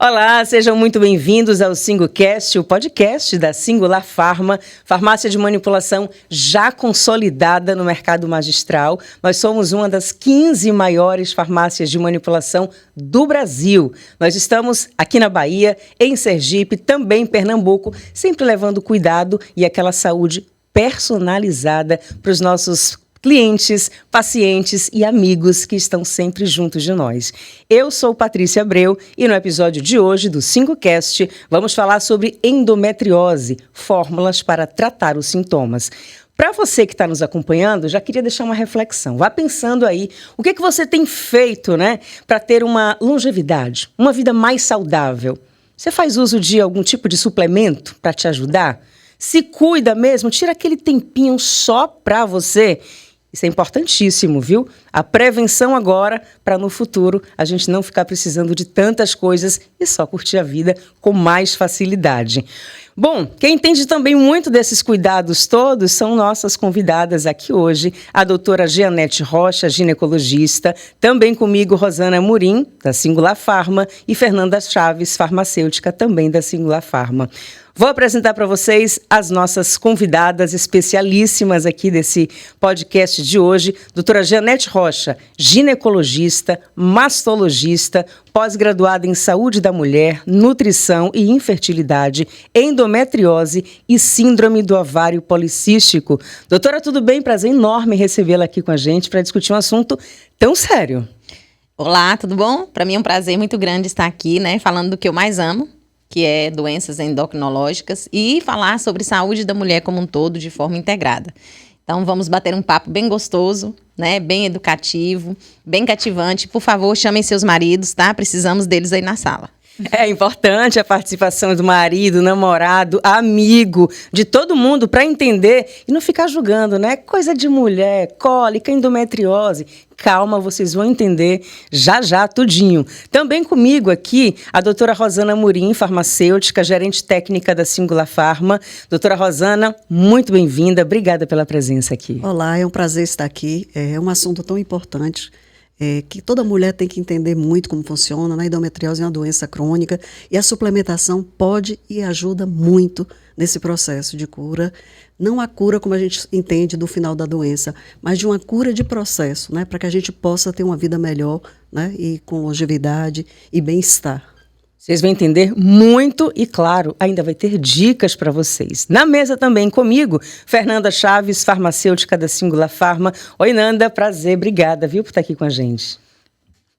Olá, sejam muito bem-vindos ao SingoCast, o podcast da Singular Pharma, farmácia de manipulação já consolidada no mercado magistral. Nós somos uma das 15 maiores farmácias de manipulação do Brasil. Nós estamos aqui na Bahia, em Sergipe, também em Pernambuco, sempre levando cuidado e aquela saúde personalizada para os nossos clientes, pacientes e amigos que estão sempre juntos de nós. Eu sou Patrícia Abreu e no episódio de hoje do SingoCast vamos falar sobre endometriose, fórmulas para tratar os sintomas. Para você que está nos acompanhando, já queria deixar uma reflexão. Vá pensando aí, o que você tem feito, para ter uma longevidade, uma vida mais saudável? Você faz uso de algum tipo de suplemento para te ajudar? Se cuida mesmo, tira aquele tempinho só para você. Isso é importantíssimo, viu? A prevenção agora, para no futuro a gente não ficar precisando de tantas coisas e só curtir a vida com mais facilidade. Bom, quem entende também muito desses cuidados todos são nossas convidadas aqui hoje, a doutora Jeanette Rocha, ginecologista, também comigo Rosana Amorim, da Singular Pharma, e Fernanda Chaves, farmacêutica, também da Singular Pharma. Vou apresentar para vocês as nossas convidadas especialíssimas aqui desse podcast de hoje. Doutora Jeanette Rocha, ginecologista, mastologista, pós-graduada em saúde da mulher, nutrição e infertilidade, endometriose e síndrome do ovário policístico. Doutora, tudo bem? Prazer enorme recebê-la aqui com a gente para discutir um assunto tão sério. Olá, tudo bom? Para mim é um prazer muito grande estar aqui, falando do que eu mais amo, que é doenças endocrinológicas, e falar sobre saúde da mulher como um todo de forma integrada. Então vamos bater um papo bem gostoso, bem educativo, bem cativante. Por favor, chamem seus maridos, tá? Precisamos deles aí na sala. É importante a participação do marido, namorado, amigo, de todo mundo para entender e não ficar julgando, Coisa de mulher, cólica, endometriose. Calma, vocês vão entender já tudinho. Também comigo aqui a doutora Rosana Amorim, farmacêutica, gerente técnica da Singular Pharma. Doutora Rosana, muito bem-vinda. Obrigada pela presença aqui. Olá, é um prazer estar aqui. É um assunto tão importante. Que toda mulher tem que entender muito como funciona. A endometriose é uma doença crônica e a suplementação pode e ajuda muito nesse processo de cura. Não a cura como a gente entende do final da doença, mas de uma cura de processo, para que a gente possa ter uma vida melhor, e com longevidade e bem-estar. Vocês vão entender muito e, claro, ainda vai ter dicas para vocês. Na mesa também comigo, Fernanda Chaves, farmacêutica da Singular Pharma. Oi, Nanda, prazer, obrigada, viu, por estar aqui com a gente.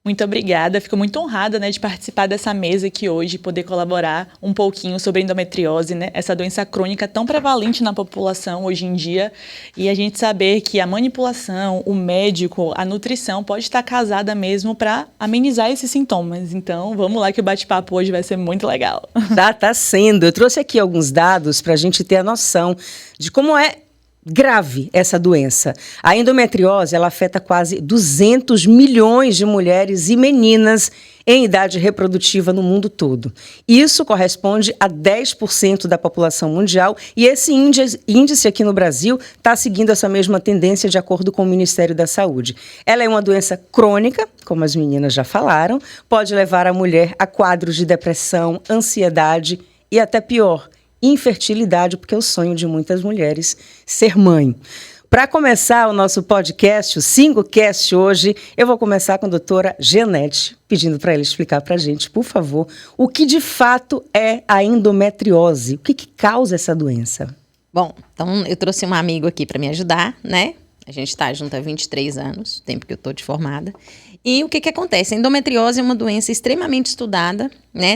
Muito obrigada, fico muito honrada, de participar dessa mesa aqui hoje, poder colaborar um pouquinho sobre a endometriose, essa doença crônica tão prevalente na população hoje em dia, e a gente saber que a manipulação, o médico, a nutrição pode estar casada mesmo para amenizar esses sintomas. Então, vamos lá que o bate-papo hoje vai ser muito legal. Tá sendo. Eu trouxe aqui alguns dados para a gente ter a noção de como é grave essa doença. A endometriose, ela afeta quase 200 milhões de mulheres e meninas em idade reprodutiva no mundo todo. Isso corresponde a 10% da população mundial e esse índice aqui no Brasil está seguindo essa mesma tendência de acordo com o Ministério da Saúde. Ela é uma doença crônica, como as meninas já falaram, pode levar a mulher a quadros de depressão, ansiedade e até pior, infertilidade, porque é o sonho de muitas mulheres ser mãe. Para começar o nosso podcast, o SingoCast hoje, eu vou começar com a doutora Jeanette, pedindo para ela explicar para a gente, por favor, o que de fato é a endometriose, o que causa essa doença? Bom, então eu trouxe um amigo aqui para me ajudar, A gente está junto há 23 anos, o tempo que eu estou de formada. E o que acontece? A endometriose é uma doença extremamente estudada,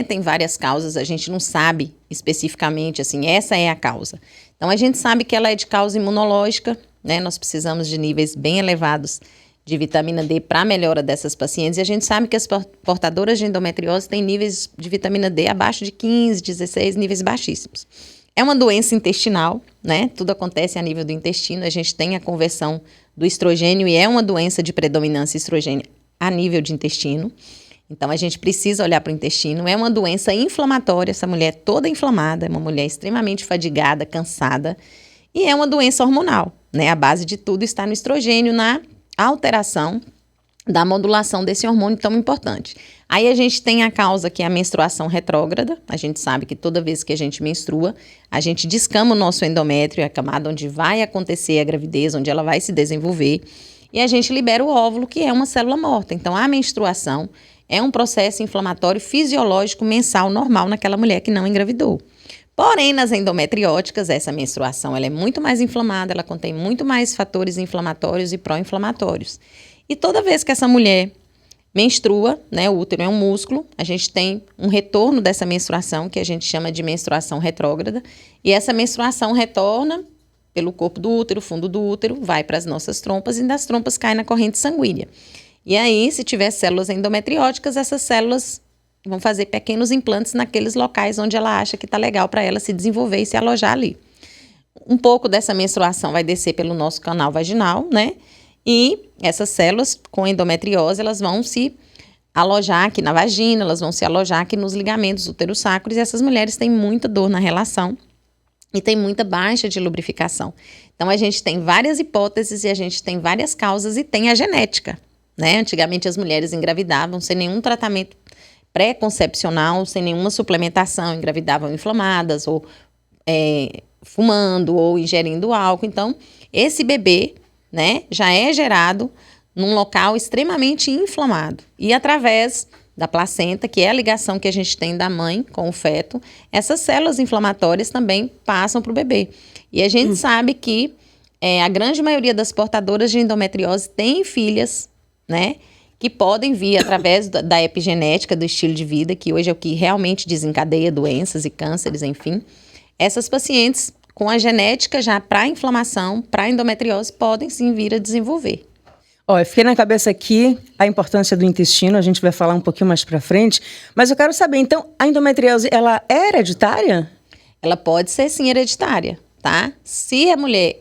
Tem várias causas, a gente não sabe especificamente, essa é a causa. Então, a gente sabe que ela é de causa imunológica, Nós precisamos de níveis bem elevados de vitamina D para a melhora dessas pacientes. E a gente sabe que as portadoras de endometriose têm níveis de vitamina D abaixo de 15, 16, níveis baixíssimos. É uma doença intestinal, Tudo acontece a nível do intestino. A gente tem a conversão do estrogênio e é uma doença de predominância estrogênica a nível de intestino. Então, a gente precisa olhar para o intestino. É uma doença inflamatória, essa mulher é toda inflamada, é uma mulher extremamente fadigada, cansada. E é uma doença hormonal, A base de tudo está no estrogênio, na alteração da modulação desse hormônio tão importante. Aí a gente tem a causa que é a menstruação retrógrada. A gente sabe que toda vez que a gente menstrua, a gente descama o nosso endométrio, é a camada onde vai acontecer a gravidez, onde ela vai se desenvolver. E a gente libera o óvulo, que é uma célula morta. Então, a menstruação é um processo inflamatório fisiológico mensal normal naquela mulher que não engravidou. Porém, nas endometrióticas, essa menstruação ela é muito mais inflamada, ela contém muito mais fatores inflamatórios e pró-inflamatórios. E toda vez que essa mulher menstrua, né, o útero é um músculo, a gente tem um retorno dessa menstruação, que a gente chama de menstruação retrógrada, e essa menstruação retorna pelo corpo do útero, fundo do útero, vai para as nossas trompas e das trompas cai na corrente sanguínea. E aí, se tiver células endometrióticas, essas células vão fazer pequenos implantes naqueles locais onde ela acha que está legal para ela se desenvolver e se alojar ali. Um pouco dessa menstruação vai descer pelo nosso canal vaginal, né? E essas células com endometriose, elas vão se alojar aqui na vagina, elas vão se alojar aqui nos ligamentos útero-sacros e essas mulheres têm muita dor na relação e tem muita baixa de lubrificação. Então, a gente tem várias hipóteses e a gente tem várias causas e tem a genética, né? Antigamente, as mulheres engravidavam sem nenhum tratamento pré-concepcional, sem nenhuma suplementação, engravidavam inflamadas ou fumando ou ingerindo álcool. Então, esse bebê, né, já é gerado num local extremamente inflamado. E através da placenta, que é a ligação que a gente tem da mãe com o feto, essas células inflamatórias também passam para o bebê. E a gente sabe que a grande maioria das portadoras de endometriose tem filhas, né, que podem vir através da epigenética, do estilo de vida, que hoje é o que realmente desencadeia doenças e cânceres, enfim. Essas pacientes com a genética já para inflamação, para endometriose, podem sim vir a desenvolver. Eu fiquei na cabeça aqui a importância do intestino, a gente vai falar um pouquinho mais para frente, mas eu quero saber, então, a endometriose, ela é hereditária? Ela pode ser sim hereditária, tá? Se a mulher,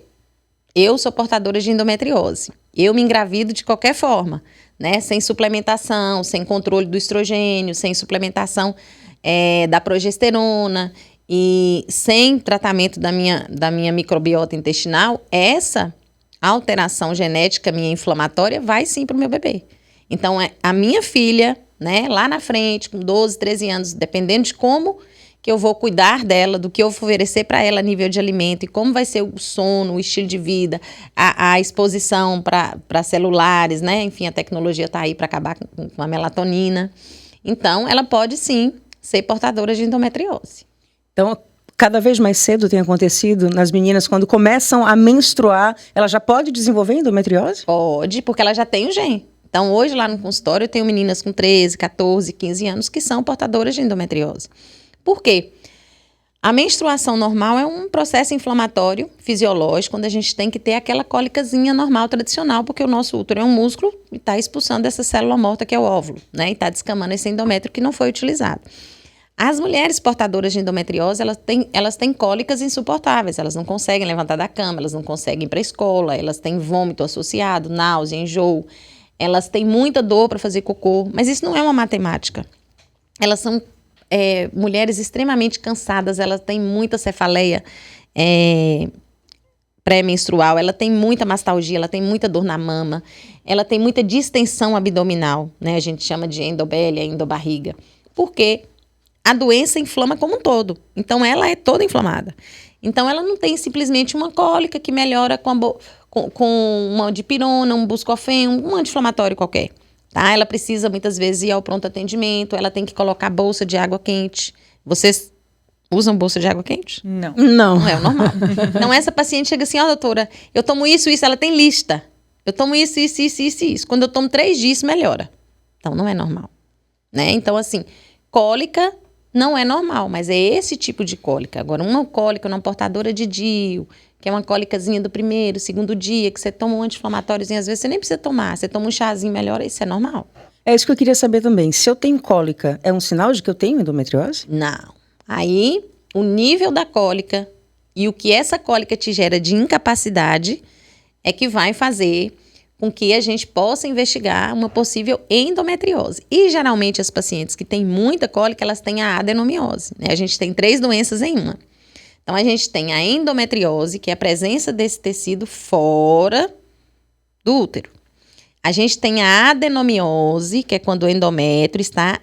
eu sou portadora de endometriose, eu me engravido de qualquer forma, né? Sem suplementação, sem controle do estrogênio, sem suplementação da progesterona e sem tratamento da minha microbiota intestinal, essa alteração genética minha inflamatória vai sim para o meu bebê. Então, a minha filha, né, lá na frente, com 12, 13 anos, dependendo de como que eu vou cuidar dela, do que eu vou oferecer para ela a nível de alimento e como vai ser o sono, o estilo de vida, a exposição para celulares, né? Enfim, a tecnologia está aí para acabar com a melatonina. Então, ela pode sim ser portadora de endometriose. Então, cada vez mais cedo tem acontecido nas meninas, quando começam a menstruar, ela já pode desenvolver endometriose? Pode, porque ela já tem o gene. Então, hoje lá no consultório, eu tenho meninas com 13, 14, 15 anos que são portadoras de endometriose. Por quê? A menstruação normal é um processo inflamatório fisiológico, onde a gente tem que ter aquela cólicazinha normal, tradicional, porque o nosso útero é um músculo e está expulsando essa célula morta que é o óvulo, né? E está descamando esse endométrio que não foi utilizado. As mulheres portadoras de endometriose, elas têm cólicas insuportáveis, elas não conseguem levantar da cama, elas não conseguem ir para a escola, elas têm vômito associado, náusea, enjoo, elas têm muita dor para fazer cocô, mas isso não é uma matemática. Elas são mulheres extremamente cansadas, elas têm muita cefaleia pré-menstrual, ela tem muita mastalgia, ela tem muita dor na mama, ela tem muita distensão abdominal, né? A gente chama de endobélia, endobarriga, porque a doença inflama como um todo. Então, ela é toda inflamada. Então, ela não tem simplesmente uma cólica que melhora com uma dipirona, um buscofen, um anti-inflamatório qualquer. Tá? Ela precisa, muitas vezes, ir ao pronto atendimento. Ela tem que colocar bolsa de água quente. Vocês usam bolsa de água quente? Não. Não é o normal. Então, essa paciente chega assim, doutora, eu tomo isso, ela tem lista. Eu tomo isso. Quando eu tomo 3 dias, isso melhora. Então, não é normal. Né? Então, assim, cólica não é normal, mas é esse tipo de cólica. Agora, uma cólica, uma portadora de DIU, que é uma cólicazinha do primeiro, segundo dia, que você toma um anti-inflamatóriozinho, às vezes você nem precisa tomar, você toma um chazinho, melhora, isso é normal. É isso que eu queria saber também. Se eu tenho cólica, é um sinal de que eu tenho endometriose? Não. Aí, o nível da cólica e o que essa cólica te gera de incapacidade é que vai fazer com que a gente possa investigar uma possível endometriose. E, geralmente, as pacientes que têm muita cólica, elas têm a adenomiose, né? A gente tem 3 doenças em uma. Então, a gente tem a endometriose, que é a presença desse tecido fora do útero. A gente tem a adenomiose, que é quando o endométrio está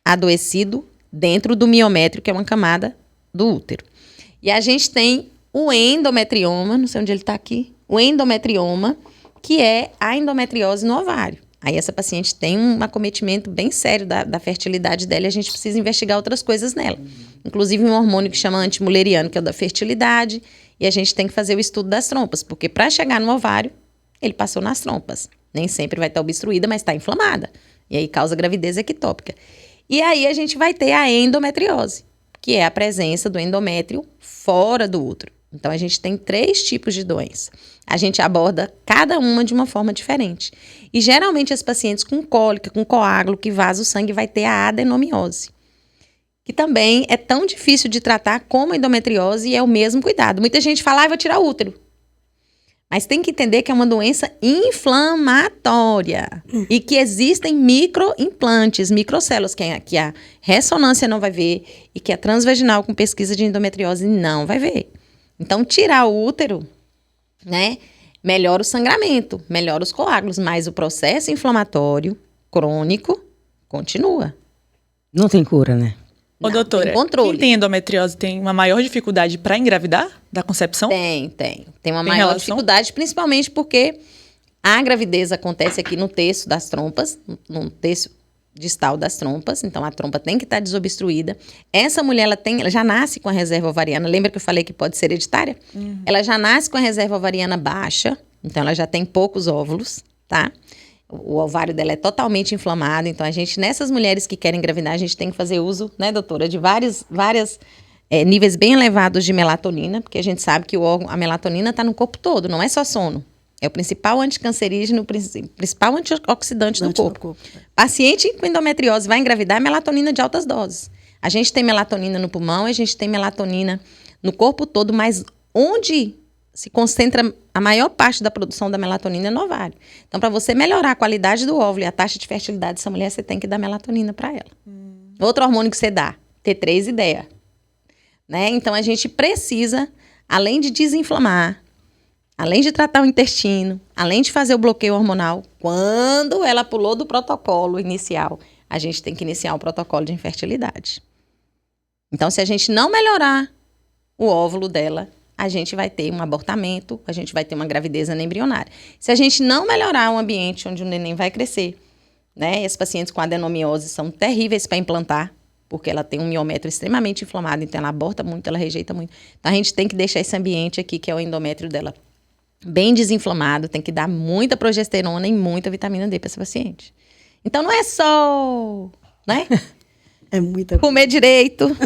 adoecido dentro do miométrio, que é uma camada do útero. E a gente tem o endometrioma, não sei onde ele está aqui, o endometrioma, que é a endometriose no ovário. Aí essa paciente tem um acometimento bem sério da fertilidade dela e a gente precisa investigar outras coisas nela. Inclusive um hormônio que chama antimuleriano, que é o da fertilidade, e a gente tem que fazer o estudo das trompas, porque para chegar no ovário, ele passou nas trompas. Nem sempre vai estar obstruída, mas está inflamada. E aí causa gravidez ectópica. E aí a gente vai ter a endometriose, que é a presença do endométrio fora do útero. Então, a gente tem 3 tipos de doença. A gente aborda cada uma de uma forma diferente. E, geralmente, as pacientes com cólica, com coágulo, que vaza o sangue, vai ter a adenomiose, que também é tão difícil de tratar como a endometriose e é o mesmo cuidado. Muita gente fala, vou tirar o útero. Mas tem que entender que é uma doença inflamatória e que existem microimplantes, microcélulas, que a ressonância não vai ver e que a transvaginal com pesquisa de endometriose não vai ver. Então, tirar o útero, né, melhora o sangramento, melhora os coágulos, mas o processo inflamatório crônico continua. Não tem cura, né? Ô, doutora, tem controle. quem tem endometriose tem uma maior dificuldade para engravidar da concepção? Tem uma maior dificuldade, principalmente porque a gravidez acontece aqui no terço das trompas, no terço distal das trompas, então a trompa tem que estar desobstruída. Essa mulher, ela já nasce com a reserva ovariana, lembra que eu falei que pode ser hereditária? Ela já nasce com a reserva ovariana baixa, então ela já tem poucos óvulos, tá? O ovário dela é totalmente inflamado, então nessas mulheres que querem engravidar, a gente tem que fazer uso, né, doutora, de vários níveis bem elevados de melatonina, porque a gente sabe que a melatonina está no corpo todo, não é só sono. É o principal anticancerígeno, o principal antioxidante do corpo. Paciente com endometriose vai engravidar é melatonina de altas doses. A gente tem melatonina no pulmão, a gente tem melatonina no corpo todo, mas onde se concentra a maior parte da produção da melatonina é no ovário. Então, para você melhorar a qualidade do óvulo e a taxa de fertilidade dessa mulher, você tem que dar melatonina para ela. Outro hormônio que você dá, T3 e DEA. Né? Então, a gente precisa, além de desinflamar, além de tratar o intestino, além de fazer o bloqueio hormonal, quando ela pulou do protocolo inicial, a gente tem que iniciar o protocolo de infertilidade. Então, se a gente não melhorar o óvulo dela, a gente vai ter um abortamento, a gente vai ter uma gravidez anembrionária. Se a gente não melhorar o ambiente onde o neném vai crescer, né? As pacientes com adenomiose são terríveis para implantar, porque ela tem um miométrio extremamente inflamado, então ela aborta muito, ela rejeita muito. Então, a gente tem que deixar esse ambiente aqui, que é o endométrio dela, bem desinflamado, tem que dar muita progesterona e muita vitamina D para essa paciente. Então, não é só, né? É muita comer direito.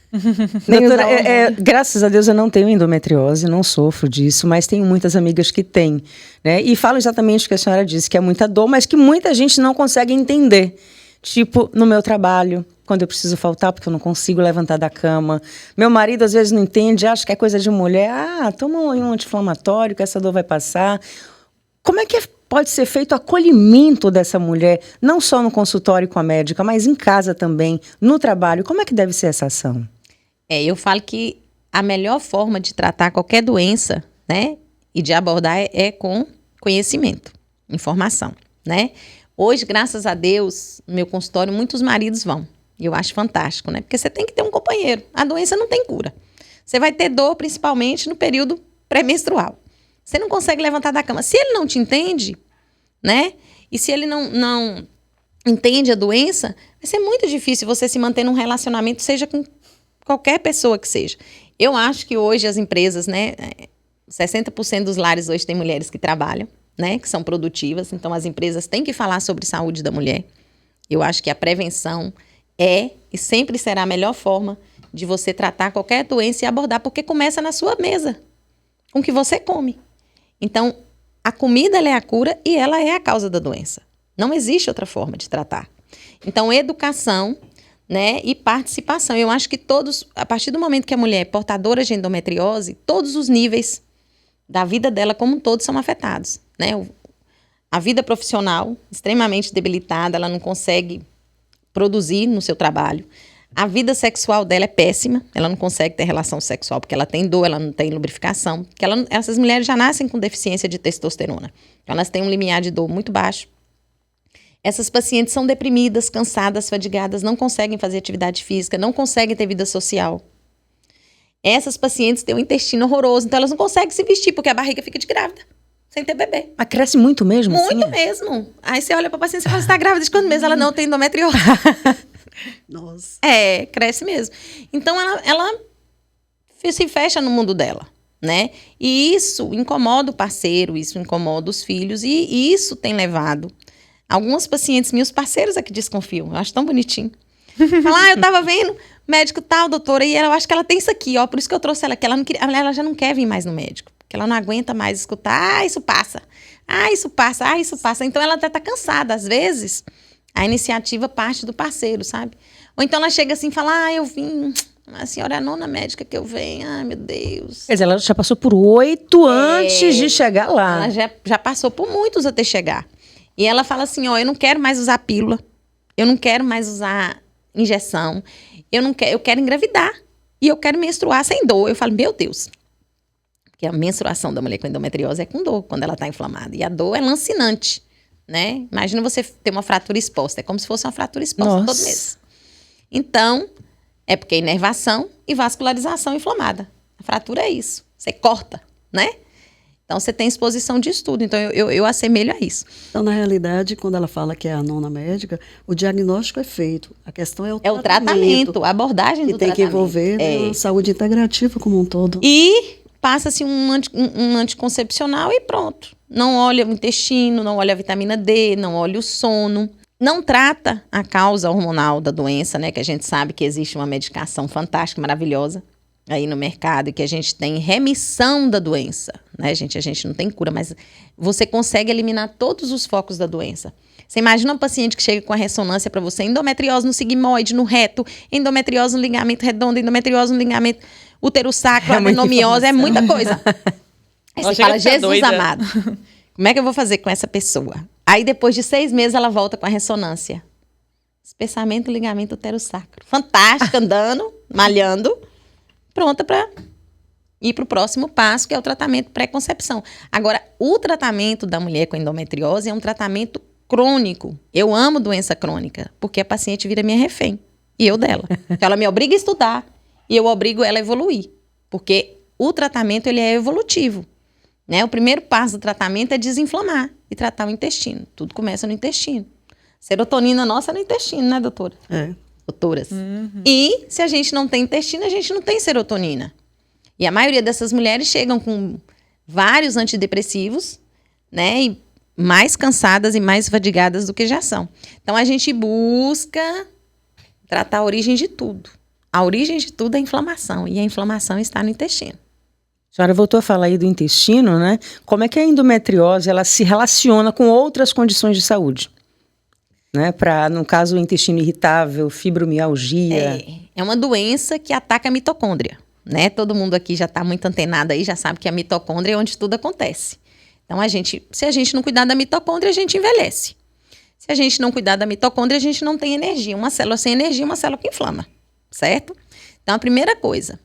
Doutora, graças a Deus eu não tenho endometriose, não sofro disso, mas tenho muitas amigas que têm, né? E falo exatamente o que a senhora disse, que é muita dor, mas que muita gente não consegue entender. Tipo, no meu trabalho, quando eu preciso faltar porque eu não consigo levantar da cama. Meu marido às vezes não entende, acha que é coisa de mulher. Toma um anti-inflamatório que essa dor vai passar. Como é que pode ser feito o acolhimento dessa mulher, não só no consultório com a médica, mas em casa também, no trabalho? Como é que deve ser essa ação? Eu falo que a melhor forma de tratar qualquer doença, né, e de abordar é com conhecimento, informação, né? Hoje, graças a Deus, no meu consultório, muitos maridos vão. E eu acho fantástico, né? Porque você tem que ter um companheiro. A doença não tem cura. Você vai ter dor, principalmente no período pré-menstrual. Você não consegue levantar da cama. Se ele não te entende, né? E se ele não entende a doença, vai ser muito difícil você se manter num relacionamento, seja com qualquer pessoa que seja. Eu acho que hoje as empresas, né? 60% dos lares hoje tem mulheres que trabalham, né? Que são produtivas. Então, as empresas têm que falar sobre saúde da mulher. Eu acho que a prevenção é e sempre será a melhor forma de você tratar qualquer doença e abordar, porque começa na sua mesa, com o que você come. Então, a comida ela é a cura e ela é a causa da doença. Não existe outra forma de tratar. Então, educação, né, e participação. Eu acho que todos, a partir do momento que a mulher é portadora de endometriose, todos os níveis da vida dela como um todo são afetados, né? A vida profissional, extremamente debilitada, ela não consegue produzir no seu trabalho. A vida sexual dela é péssima, ela não consegue ter relação sexual porque ela tem dor, ela não tem lubrificação. Porque essas mulheres já nascem com deficiência de testosterona. Elas têm um limiar de dor muito baixo. Essas pacientes são deprimidas, cansadas, fadigadas, não conseguem fazer atividade física, não conseguem ter vida social. Essas pacientes têm um intestino horroroso, então elas não conseguem se vestir porque a barriga fica de grávida, sem ter bebê. Mas cresce muito mesmo? Muito assim? Aí você olha pra paciente e fala, você tá grávida de quantos meses? Ela não tem endometriose. Nossa. Cresce mesmo. Então, ela se fecha no mundo dela, né? E isso incomoda o parceiro, isso incomoda os filhos, e isso tem levado algumas pacientes meus, parceiros aqui desconfiam, eu acho tão bonitinho. Falar, eu tava vendo, médico tal, doutora, e eu acho que ela tem isso aqui, ó, por isso que eu trouxe ela aqui. Ela já não quer vir mais no médico, porque ela não aguenta mais escutar, isso passa. Isso passa. Então, ela até tá cansada, às vezes. A iniciativa parte do parceiro, sabe? Ou então ela chega assim e fala, eu vim, a senhora é a nona médica que eu venho, meu Deus. Quer dizer, ela já passou por 8 antes de chegar lá. Ela já passou por muitos até chegar. E ela fala assim, eu não quero mais usar pílula, eu não quero mais usar injeção, eu quero engravidar e eu quero menstruar sem dor. Eu falo, meu Deus. Porque a menstruação da mulher com endometriose é com dor, quando ela está inflamada. E a dor é lancinante, né? Imagina você ter uma fratura exposta, é como se fosse uma fratura exposta todo mês. Então, é porque é inervação e vascularização inflamada. A fratura é isso, você corta, né? Então, você tem exposição disso tudo. Então, eu assemelho a isso. Então, na realidade, quando ela fala que é a nona médica, o diagnóstico é feito. A questão é o tratamento. A abordagem do tratamento. Que tem que envolver a saúde integrativa como um todo. E passa-se um anticoncepcional e pronto. Não olha o intestino, não olha a vitamina D, não olha o sono. Não trata a causa hormonal da doença, né? Que a gente sabe que existe uma medicação fantástica, maravilhosa, aí no mercado, e que a gente tem remissão da doença, né, gente? A gente não tem cura, mas você consegue eliminar todos os focos da doença. Você imagina um paciente que chega com a ressonância para você, endometriose no sigmoide, no reto, endometriose no ligamento redondo, endometriose no ligamento útero-sacro, adenomiose, é muita coisa. Aí você fala, Jesus amado, como é que eu vou fazer com essa pessoa? Aí depois de 6 meses ela volta com a ressonância. Espessamento do ligamento útero-sacro. Fantástica, andando, malhando, pronta para ir para o próximo passo, que é o tratamento pré-concepção. Agora, o tratamento da mulher com endometriose é um tratamento crônico. Eu amo doença crônica, porque a paciente vira minha refém, e eu dela. Então, ela me obriga a estudar, e eu obrigo ela a evoluir, porque o tratamento ele é evolutivo, né? O primeiro passo do tratamento é desinflamar e tratar o intestino. Tudo começa no intestino. Serotonina nossa é no intestino, né, doutora? Doutoras. E se a gente não tem intestino, a gente não tem serotonina. E a maioria dessas mulheres chegam com vários antidepressivos, né? E mais cansadas e mais fadigadas do que já são. Então, a gente busca tratar a origem de tudo. A origem de tudo é a inflamação. E a inflamação está no intestino. A senhora voltou a falar aí do intestino, né? Como é que a endometriose ela se relaciona com outras condições de saúde? Né, para, no caso, o intestino irritável, fibromialgia. É uma doença que ataca a mitocôndria, né? Todo mundo aqui já está muito antenado aí, já sabe que a mitocôndria é onde tudo acontece. Então, se a gente não cuidar da mitocôndria, a gente envelhece. Se a gente não cuidar da mitocôndria, a gente não tem energia. Uma célula sem energia é uma célula que inflama, certo? Então, a primeira coisa,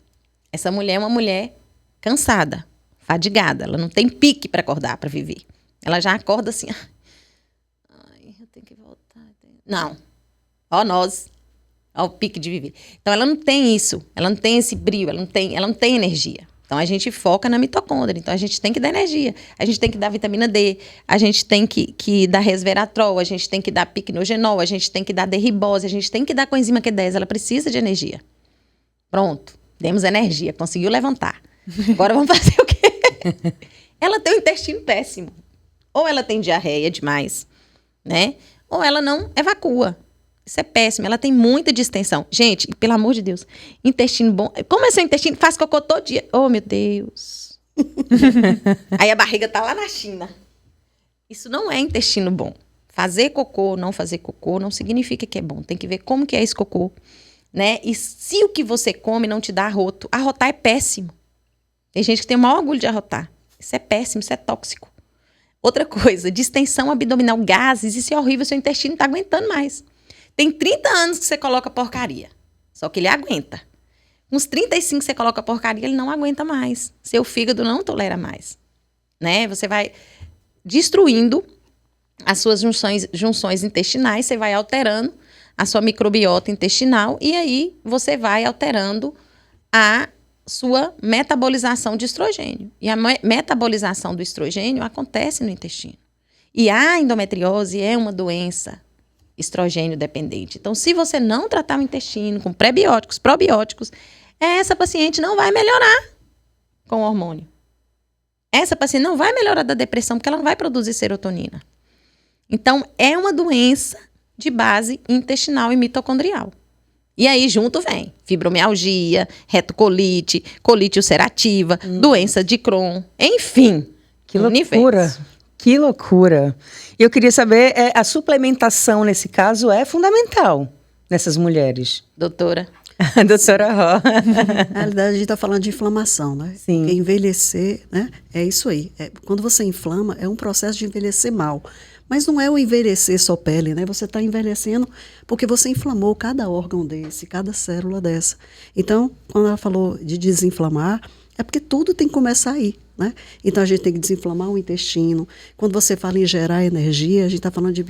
essa mulher é uma mulher cansada, fadigada. Ela não tem pique para acordar, para viver. Ela já acorda assim... Tem que voltar. Não. Nós. O pique de viver. Então, ela não tem isso. Ela não tem esse brilho. Ela não tem energia. Então, a gente foca na mitocôndria. Então, a gente tem que dar energia. A gente tem que dar vitamina D. A gente tem que dar resveratrol. A gente tem que dar piquenogenol. A gente tem que dar derribose. A gente tem que dar coenzima Q10. Ela precisa de energia. Pronto. Demos energia. Conseguiu levantar. Agora, vamos fazer o quê? Ela tem um intestino péssimo. Ou ela tem diarreia demais, né? Ou ela não evacua. Isso é péssimo. Ela tem muita distensão. Gente, pelo amor de Deus, intestino bom. Como é seu intestino? Faz cocô todo dia. Oh, meu Deus. Aí a barriga tá lá na China. Isso não é intestino bom. Fazer cocô, não fazer cocô, não significa que é bom. Tem que ver como que é esse cocô, né? E se o que você come não te dá arroto, arrotar é péssimo. Tem gente que tem o maior orgulho de arrotar. Isso é péssimo, isso é tóxico. Outra coisa, distensão abdominal, gases, isso é horrível, seu intestino não tá aguentando mais. Tem 30 anos que você coloca porcaria. Só que ele aguenta. Uns 35 você coloca porcaria, ele não aguenta mais. Seu fígado não tolera mais. Né? Você vai destruindo as suas junções intestinais, você vai alterando a sua microbiota intestinal e aí você vai alterando a sua metabolização de estrogênio. E a metabolização do estrogênio acontece no intestino. E a endometriose é uma doença estrogênio dependente. Então, se você não tratar o intestino com prebióticos, probióticos, essa paciente não vai melhorar com o hormônio. Essa paciente não vai melhorar da depressão porque ela não vai produzir serotonina. Então, é uma doença de base intestinal e mitocondrial. E aí, junto vem fibromialgia, retocolite, colite ulcerativa, doença de Crohn, enfim. Que loucura! Que loucura! Eu queria saber, a suplementação, nesse caso, é fundamental nessas mulheres. Doutora. Doutora Ró. Na realidade, a gente está falando de inflamação, né? Sim. Porque envelhecer, né? É isso aí. Quando você inflama, é um processo de envelhecer mal. Mas não é o envelhecer só pele, né? Você está envelhecendo porque você inflamou cada órgão desse, cada célula dessa. Então, quando ela falou de desinflamar, é porque tudo tem que começar aí, né? Então, a gente tem que desinflamar o intestino. Quando você fala em gerar energia, a gente está falando de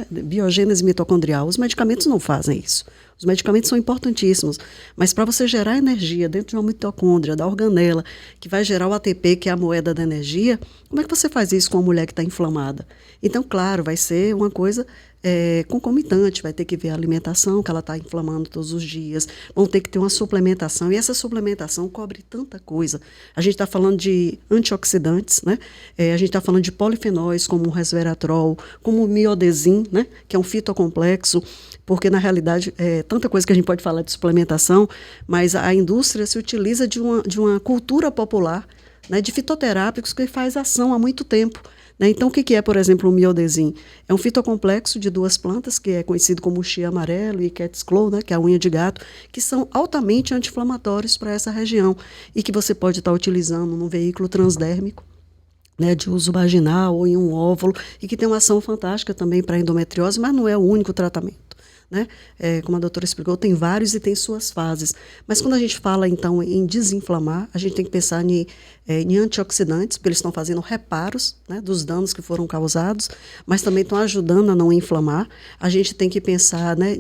biogênese mitocondrial. Os medicamentos não fazem isso. Os medicamentos são importantíssimos, mas para você gerar energia dentro de uma mitocôndria, da organela, que vai gerar o ATP, que é a moeda da energia, como é que você faz isso com uma mulher que está inflamada? Então, claro, vai ser uma coisa concomitante, vai ter que ver a alimentação que ela está inflamando todos os dias, vão ter que ter uma suplementação, e essa suplementação cobre tanta coisa. A gente está falando de antioxidantes, né? A gente está falando de polifenóis, como o resveratrol, como o miodesin, né? Que é um fitocomplexo, porque, na realidade, tanta coisa que a gente pode falar de suplementação, mas a indústria se utiliza de uma cultura popular, né, de fitoterápicos que faz ação há muito tempo. Né? Então, o que é, por exemplo, o miodesin? É um fitocomplexo de duas plantas, que é conhecido como chia amarelo e cat's claw, né, que é a unha de gato, que são altamente anti-inflamatórios para essa região e que você pode estar utilizando num veículo transdérmico, né, de uso vaginal ou em um óvulo, e que tem uma ação fantástica também para a endometriose, mas não é o único tratamento. Né? Como a doutora explicou, tem vários e tem suas fases. Mas quando a gente fala, então, em desinflamar, a gente tem que pensar em antioxidantes, porque eles estão fazendo reparos, né, dos danos que foram causados, mas também estão ajudando a não inflamar. A gente tem que pensar, né,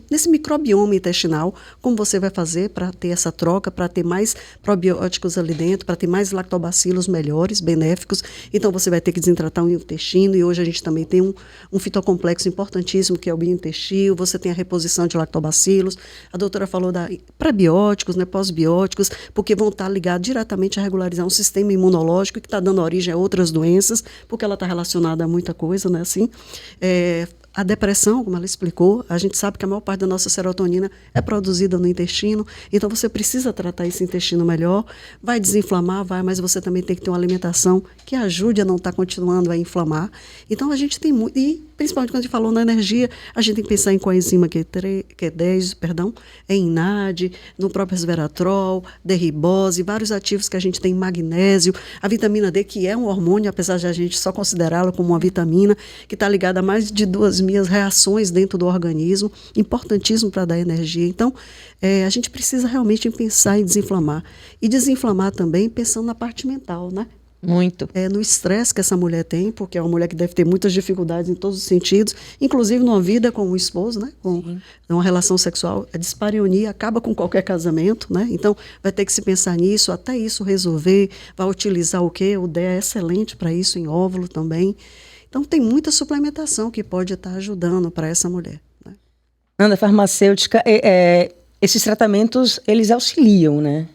nesse microbioma intestinal, como você vai fazer para ter essa troca, para ter mais probióticos ali dentro, para ter mais lactobacilos melhores, benéficos. Então, você vai ter que desentratar o intestino, e hoje a gente também tem um fitocomplexo importantíssimo, que é o biointestino. Você tem a reposição de lactobacilos. A doutora falou da prebióticos, né, pós-bióticos, porque vão estar ligados diretamente a regularizar um sistema imunológico que está dando origem a outras doenças, porque ela está relacionada a muita coisa, né, assim. A depressão, como ela explicou, a gente sabe que a maior parte da nossa serotonina é produzida no intestino, então você precisa tratar esse intestino melhor, vai desinflamar, mas você também tem que ter uma alimentação que ajude a não estar continuando a inflamar. Então a gente tem muito, e principalmente quando a gente falou na energia, a gente tem que pensar em coenzima Q10, em NAD, no próprio resveratrol, derribose, vários ativos que a gente tem, magnésio, a vitamina D, que é um hormônio, apesar de a gente só considerá-la como uma vitamina, que está ligada a mais de 2.000 reações dentro do organismo, importantíssimo para dar energia. Então, a gente precisa realmente pensar em desinflamar. E desinflamar também pensando na parte mental, né? Muito. No estresse que essa mulher tem, porque é uma mulher que deve ter muitas dificuldades em todos os sentidos, inclusive numa vida com o esposo, né? Com uma relação sexual. A dispareunia acaba com qualquer casamento, né? Então, vai ter que se pensar nisso, até isso resolver. Vai utilizar o quê? O DEA é excelente para isso, em óvulo também. Então, tem muita suplementação que pode estar ajudando para essa mulher. Né? Ana, farmacêutica, esses tratamentos, eles auxiliam, né?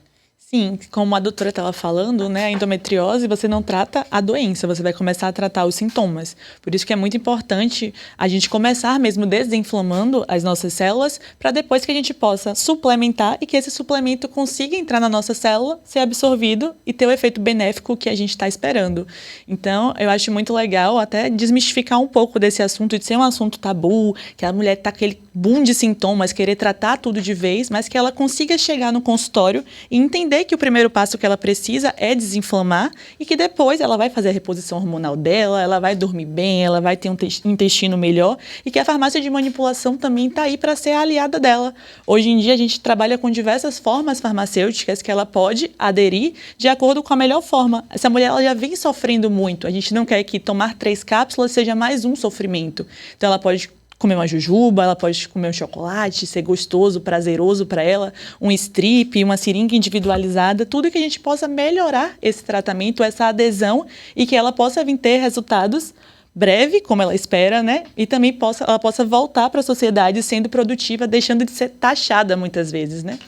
Sim, como a doutora estava falando, né, a endometriose, você não trata a doença, você vai começar a tratar os sintomas. Por isso que é muito importante a gente começar mesmo desinflamando as nossas células, para depois que a gente possa suplementar e que esse suplemento consiga entrar na nossa célula, ser absorvido e ter o efeito benéfico que a gente está esperando. Então, eu acho muito legal até desmistificar um pouco desse assunto, de ser um assunto tabu, que a mulher está aquele boom de sintomas, querer tratar tudo de vez, mas que ela consiga chegar no consultório e entender entender que o primeiro passo que ela precisa é desinflamar e que depois ela vai fazer a reposição hormonal dela, ela vai dormir bem, ela vai ter um intestino melhor e que a farmácia de manipulação também está aí para ser a aliada dela. Hoje em dia a gente trabalha com diversas formas farmacêuticas que ela pode aderir de acordo com a melhor forma. Essa mulher ela já vem sofrendo muito, a gente não quer que tomar 3 cápsulas seja mais um sofrimento. Então ela pode comer uma jujuba, ela pode comer um chocolate, ser gostoso, prazeroso para ela, um strip, uma seringa individualizada, tudo que a gente possa melhorar esse tratamento, essa adesão e que ela possa vir ter resultados breve, como ela espera, né? E também ela possa voltar para a sociedade sendo produtiva, deixando de ser taxada muitas vezes, né?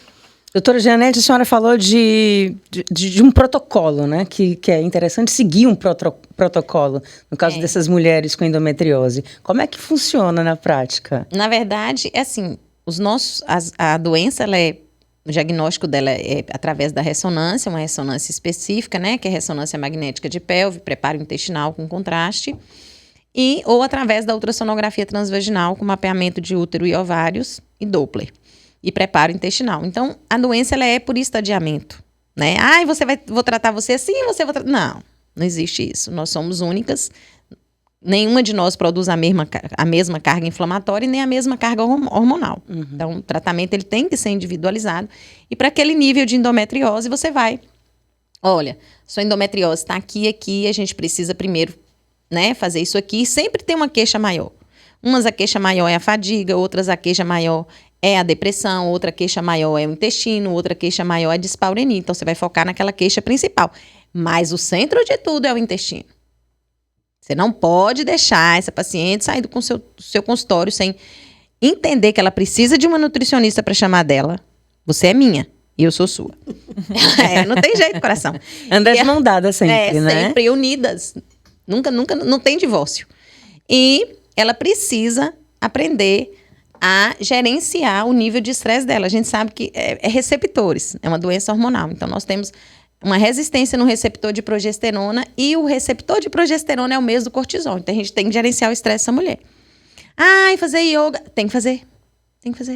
Doutora Jeanette, a senhora falou de um protocolo, né? Que é interessante seguir um protocolo, no caso dessas mulheres com endometriose. Como é que funciona na prática? Na verdade, é assim, a doença, o diagnóstico dela é através da ressonância, uma ressonância específica, né? Que é a ressonância magnética de pelve, preparo intestinal com contraste, ou através da ultrassonografia transvaginal com mapeamento de útero e ovários e Doppler. E preparo intestinal. Então, a doença ela é por estadiamento, né? Vou tratar você assim, não existe isso. Nós somos únicas. Nenhuma de nós produz a mesma carga inflamatória e nem a mesma carga hormonal. Uhum. Então, o tratamento ele tem que ser individualizado. E para aquele nível de endometriose, você vai... Olha, sua endometriose está aqui, a gente precisa primeiro, né, fazer isso aqui. E sempre tem uma queixa maior. Umas a queixa maior é a fadiga, outras a queixa maior é a depressão, outra queixa maior é o intestino, outra queixa maior é a dispareunia. Então, você vai focar naquela queixa principal. Mas o centro de tudo é o intestino. Você não pode deixar essa paciente sair do seu consultório sem entender que ela precisa de uma nutricionista para chamar dela. Você é minha e eu sou sua. Não tem jeito, coração. Anda de mão dada sempre, né? Sempre unidas. Nunca, não tem divórcio. E ela precisa aprender a gerenciar o nível de estresse dela. A gente sabe que é receptores, é uma doença hormonal. Então, nós temos uma resistência no receptor de progesterona e o receptor de progesterona é o mesmo do cortisol. Então, a gente tem que gerenciar o estresse dessa mulher. Fazer yoga. Tem que fazer,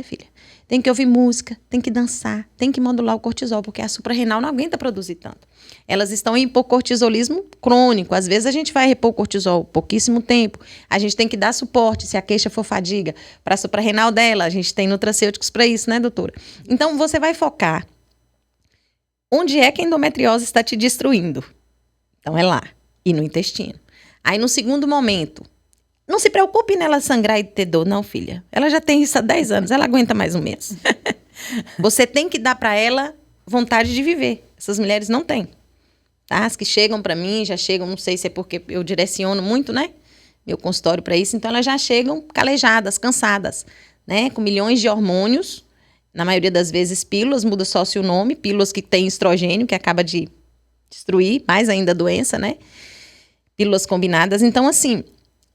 filha. Tem que ouvir música, tem que dançar, tem que modular o cortisol, porque a suprarrenal não aguenta produzir tanto. Elas estão em hipocortisolismo crônico. Às vezes a gente vai repor cortisol pouquíssimo tempo. A gente tem que dar suporte, se a queixa for fadiga, para a suprarrenal dela. A gente tem nutracêuticos para isso, né, doutora? Então, você vai focar onde é que a endometriose está te destruindo. Então, é lá, e no intestino. Aí, no segundo momento, não se preocupe nela sangrar e ter dor, não, filha. Ela já tem isso há 10 anos, ela aguenta mais um mês. Você tem que dar para ela vontade de viver. Essas mulheres não têm. Tá? As que chegam para mim, já chegam, não sei se é porque eu direciono muito, né? Meu consultório para isso. Então, elas já chegam calejadas, cansadas, né? Com milhões de hormônios. Na maioria das vezes, pílulas, muda só o nome. Pílulas que têm estrogênio, que acaba de destruir mais ainda a doença, né? Pílulas combinadas. Então, assim...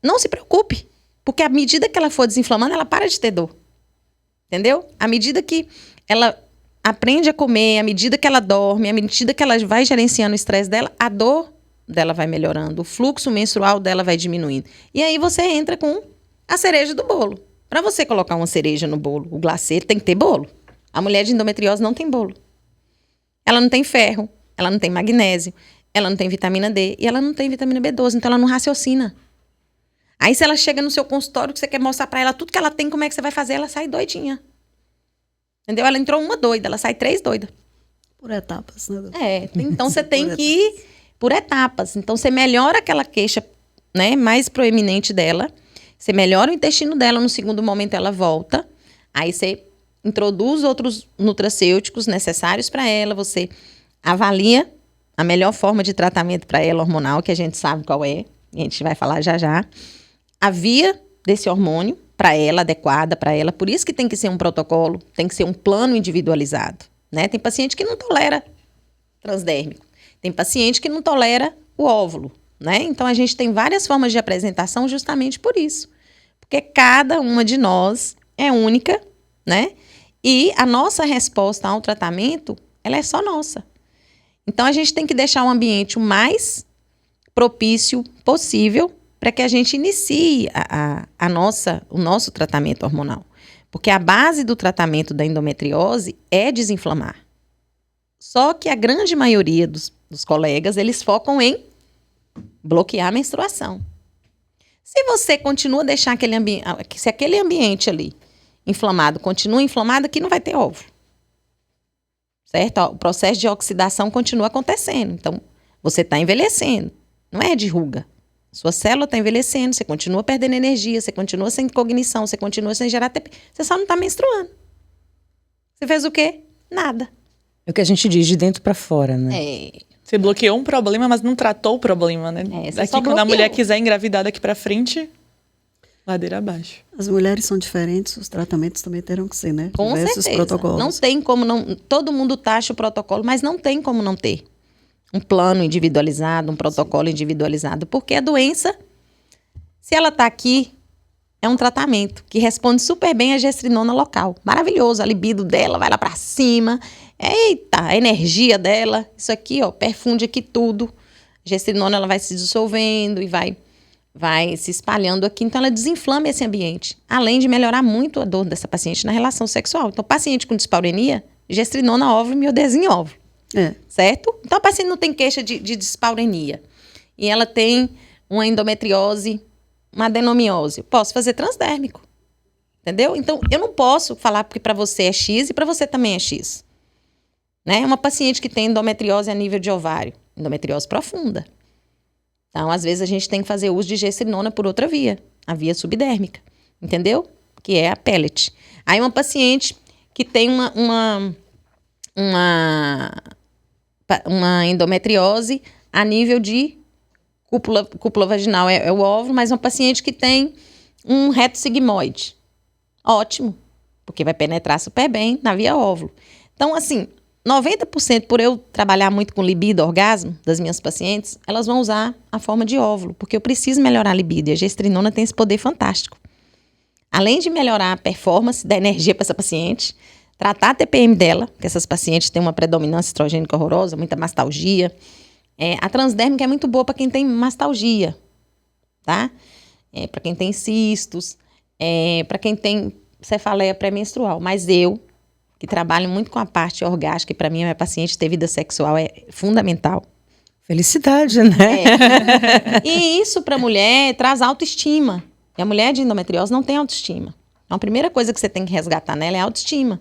Não se preocupe, porque à medida que ela for desinflamando, ela para de ter dor. Entendeu? À medida que ela aprende a comer, à medida que ela dorme, à medida que ela vai gerenciando o estresse dela, a dor dela vai melhorando, o fluxo menstrual dela vai diminuindo. E aí você entra com a cereja do bolo. Para você colocar uma cereja no bolo, o glacê tem que ter bolo. A mulher de endometriose não tem bolo. Ela não tem ferro, ela não tem magnésio, ela não tem vitamina D e ela não tem vitamina B12, então ela não raciocina. Aí, se ela chega no seu consultório, que você quer mostrar pra ela tudo que ela tem, como é que você vai fazer? Ela sai doidinha. Entendeu? Ela entrou uma doida, ela sai 3 doidas. Por etapas, né? Então você tem que ir por etapas. Então, você melhora aquela queixa, né, mais proeminente dela. Você melhora o intestino dela, no segundo momento ela volta. Aí, você introduz outros nutracêuticos necessários para ela. Você avalia a melhor forma de tratamento para ela, hormonal, que a gente sabe qual é. A gente vai falar já já. A via desse hormônio para ela, adequada para ela. Por isso que tem que ser um protocolo, tem que ser um plano individualizado, né? Tem paciente que não tolera transdérmico. Tem paciente que não tolera o óvulo, né? Então, a gente tem várias formas de apresentação justamente por isso. Porque cada uma de nós é única, né? E a nossa resposta ao tratamento, ela é só nossa. Então, a gente tem que deixar o ambiente o mais propício possível para que a gente inicie o nosso tratamento hormonal. Porque a base do tratamento da endometriose é desinflamar. Só que a grande maioria dos colegas, eles focam em bloquear a menstruação. Se você continua a deixar se aquele ambiente ali inflamado continua inflamado, aqui não vai ter óvulo. Certo? O processo de oxidação continua acontecendo. Então, você está envelhecendo. Não é de ruga. Sua célula está envelhecendo, você continua perdendo energia, você continua sem cognição, você continua sem gerar ATP. Você só não está menstruando. Você fez o quê? Nada. É o que a gente diz de dentro para fora, né? Você bloqueou um problema, mas não tratou o problema, né? Daqui, quando a mulher quiser engravidar daqui para frente, ladeira abaixo. As mulheres são diferentes, os tratamentos também terão que ser, né? Com diversos certeza. protocolos. Não tem como não... Todo mundo taxa o protocolo, mas não tem como não ter um plano individualizado, um protocolo individualizado. Porque a doença, se ela está aqui, é um tratamento que responde super bem à gestrinona local. Maravilhoso, a libido dela vai lá para cima. Eita, a energia dela. Isso aqui, ó, perfunde aqui tudo. A gestrinona, ela vai se dissolvendo e vai se espalhando aqui. Então, ela desinflama esse ambiente. Além de melhorar muito a dor dessa paciente na relação sexual. Então, paciente com dispaurenia, gestrinona óvulo, miodesinho óvulo. Certo? Então, a paciente não tem queixa de dispaurenia. E ela tem uma endometriose, uma adenomiose. Posso fazer transdérmico. Entendeu? Então, eu não posso falar porque para você é X e para você também é X. Né? Uma paciente que tem endometriose a nível de ovário. Endometriose profunda. Então, às vezes, a gente tem que fazer uso de gestrinona por outra via. A via subdérmica. Entendeu? Que é a pellet. Aí, uma paciente que tem uma endometriose a nível de cúpula vaginal é o óvulo, mas uma paciente que tem um reto sigmoide. Ótimo, porque vai penetrar super bem na via óvulo. Então, assim, 90% por eu trabalhar muito com libido, orgasmo das minhas pacientes, elas vão usar a forma de óvulo, porque eu preciso melhorar a libido e a gestrinona tem esse poder fantástico. Além de melhorar a performance da energia para essa paciente, tratar a TPM dela, porque essas pacientes têm uma predominância estrogênica horrorosa, muita mastalgia. A transdérmica é muito boa para quem tem mastalgia, tá? Para quem tem cistos, para quem tem cefaleia pré-menstrual. Mas eu, que trabalho muito com a parte orgástica, e para mim a minha paciente ter vida sexual é fundamental. Felicidade, né? E isso para a mulher traz autoestima. E a mulher de endometriose não tem autoestima. Então, a primeira coisa que você tem que resgatar nela é a autoestima.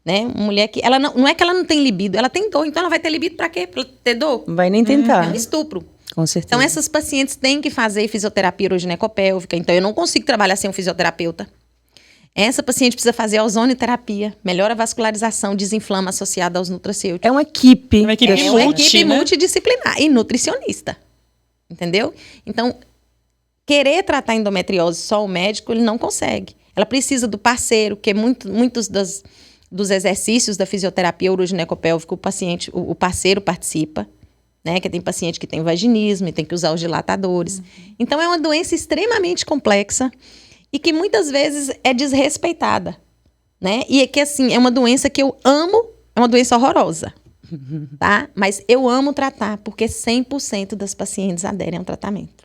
Né? Uma mulher que... ela não é que ela não tem libido, ela tem dor. Então, ela vai ter libido pra quê? Pra ter dor? Não vai nem tentar. É um estupro. Com certeza. Então, essas pacientes têm que fazer fisioterapia uroginecopélvica. Então, eu não consigo trabalhar sem um fisioterapeuta. Essa paciente precisa fazer ozonioterapia. Melhora a vascularização, desinflama associada aos nutracêuticos. É uma equipe. É uma equipe multidisciplinar e nutricionista. Entendeu? Então, querer tratar a endometriose só o médico, ele não consegue. Ela precisa do parceiro, que muitos dos exercícios da fisioterapia uroginecopélvica, o parceiro participa, né? Que tem paciente que tem vaginismo e tem que usar os dilatadores. Então, é uma doença extremamente complexa e que muitas vezes é desrespeitada, né? E é que, assim, é uma doença que eu amo, é uma doença horrorosa, tá? Mas eu amo tratar, porque 100% das pacientes aderem ao tratamento.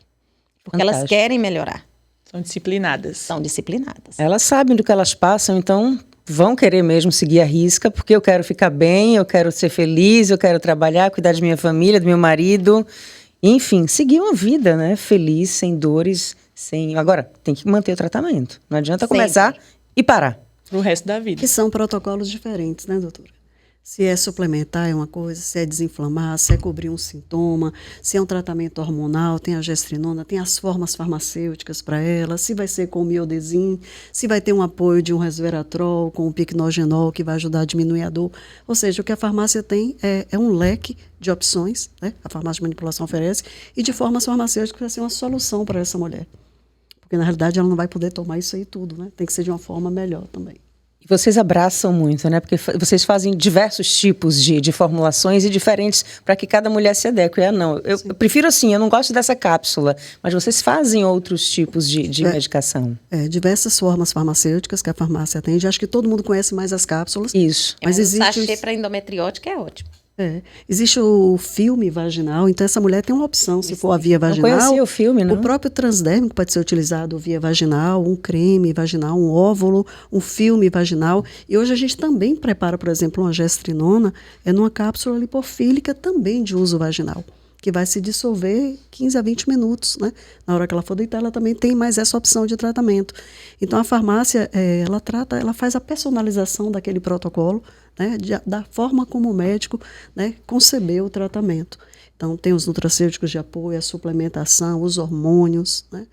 Porque Fantástico. Elas querem melhorar. São disciplinadas. São disciplinadas. Elas sabem do que elas passam, então vão querer mesmo seguir a risca, porque eu quero ficar bem, eu quero ser feliz, eu quero trabalhar, cuidar de minha família, do meu marido. Enfim, seguir uma vida, né? Feliz, sem dores, sem... Agora, tem que manter o tratamento. Não adianta começar e parar. Pro resto da vida. Que são protocolos diferentes, né, doutora? Se é suplementar é uma coisa, se é desinflamar, se é cobrir um sintoma, se é um tratamento hormonal, tem a gestrinona, tem as formas farmacêuticas para ela, se vai ser com o miodesin, se vai ter um apoio de um resveratrol com o picnogenol que vai ajudar a diminuir a dor. Ou seja, o que a farmácia tem é um leque de opções, né? A farmácia de manipulação oferece, e de formas farmacêuticas que vai ser uma solução para essa mulher. Porque, na realidade, ela não vai poder tomar isso aí tudo, né? Tem que ser de uma forma melhor também. E vocês abraçam muito, né? Porque vocês fazem diversos tipos de formulações e diferentes para que cada mulher se adeque. Não, eu prefiro assim, eu não gosto dessa cápsula, mas vocês fazem outros tipos de medicação. Diversas formas farmacêuticas que a farmácia atende. Acho que todo mundo conhece mais as cápsulas. Isso. Mas o existe sachê para endometriótica é ótimo. Existe o filme vaginal, então essa mulher tem uma opção, se for a via Não vaginal. conhecia o filme, não? O próprio transdérmico pode ser utilizado via vaginal, um creme vaginal, um óvulo, um filme vaginal. E hoje a gente também prepara, por exemplo, uma gestrinona, numa cápsula lipofílica também de uso vaginal, que vai se dissolver 15 a 20 minutos, né? Na hora que ela for deitar, ela também tem mais essa opção de tratamento. Então, a farmácia, ela faz a personalização daquele protocolo, né? Da forma como o médico, né, concebeu o tratamento. Então, tem os nutracêuticos de apoio, a suplementação, os hormônios, né?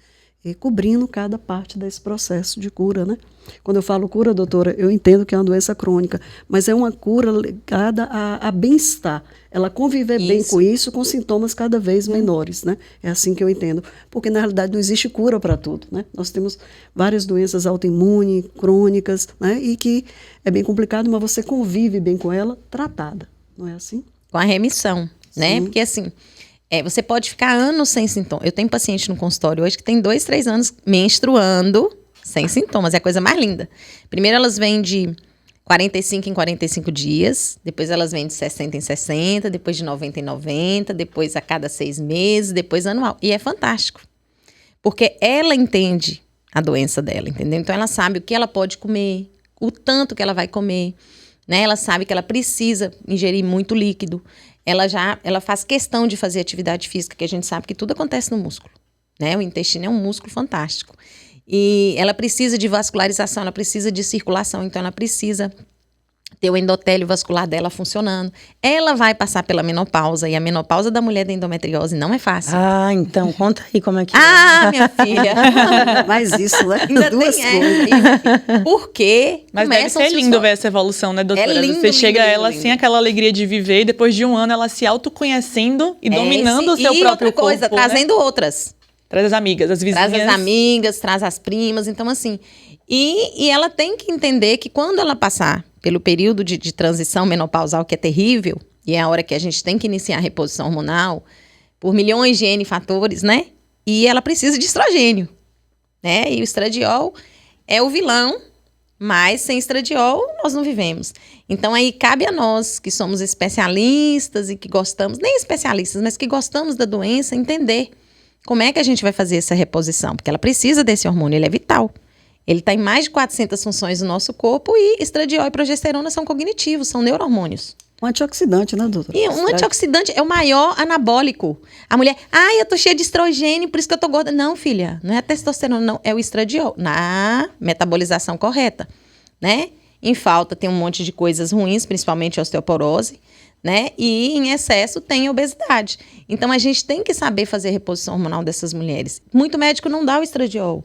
E cobrindo cada parte desse processo de cura, né? Quando eu falo cura, doutora, eu entendo que é uma doença crônica, mas é uma cura ligada a bem-estar. Ela conviver bem com isso, com sintomas cada vez menores, né? É assim que eu entendo. Porque, na realidade, não existe cura para tudo, né? Nós temos várias doenças autoimunes, crônicas, né? E que é bem complicado, mas você convive bem com ela, tratada. Não é assim? Com a remissão, né? Sim. Porque assim, você pode ficar anos sem sintomas. Eu tenho paciente no consultório hoje que tem 2, 3 anos menstruando sem sintomas. É a coisa mais linda. Primeiro elas vêm de 45 em 45 dias, depois elas vêm de 60 em 60, depois de 90 em 90, depois a cada 6 meses, depois anual. E é fantástico. Porque ela entende a doença dela, entendeu? Então ela sabe o que ela pode comer, o tanto que ela vai comer, né? Ela sabe que ela precisa ingerir muito líquido. Ela faz questão de fazer atividade física, que a gente sabe que tudo acontece no músculo, né? O intestino é um músculo fantástico. E ela precisa de vascularização, ela precisa de circulação, então ela precisa ter o endotélio vascular dela funcionando. Ela vai passar pela menopausa, e a menopausa da mulher da endometriose não é fácil. Ah, então, conta aí como é que Ah, minha filha! Mas isso, né? Ainda Duas tem coisas. Por quê? Mas deve ser lindo ver essa evolução, né, doutora? É lindo, Você chega lindo, ela lindo. sem aquela alegria de viver, e depois de um ano ela se autoconhecendo e dominando o seu e próprio outra coisa, corpo, né? trazendo outras. Traz as amigas, as vizinhas. Traz as amigas, traz as primas, então assim. E ela tem que entender que quando ela passar pelo período de transição menopausal, que é terrível, e é a hora que a gente tem que iniciar a reposição hormonal, por milhões de N fatores, né? E ela precisa de estrogênio, né? E o estradiol é o vilão, mas sem estradiol nós não vivemos. Então aí cabe a nós, que somos especialistas e que gostamos, nem especialistas, mas que gostamos da doença, entender como é que a gente vai fazer essa reposição, porque ela precisa desse hormônio, ele é vital. Ele está em mais de 400 funções do nosso corpo e estradiol e progesterona são cognitivos, são neurohormônios. Um antioxidante, né, doutora? E um antioxidante é o maior anabólico. A mulher, eu tô cheia de estrogênio, por isso que eu tô gorda. Não, filha, não é a testosterona, não, é o estradiol, na metabolização correta, né? Em falta tem um monte de coisas ruins, principalmente a osteoporose, né? E em excesso tem a obesidade. Então a gente tem que saber fazer a reposição hormonal dessas mulheres. Muito médico não dá o estradiol.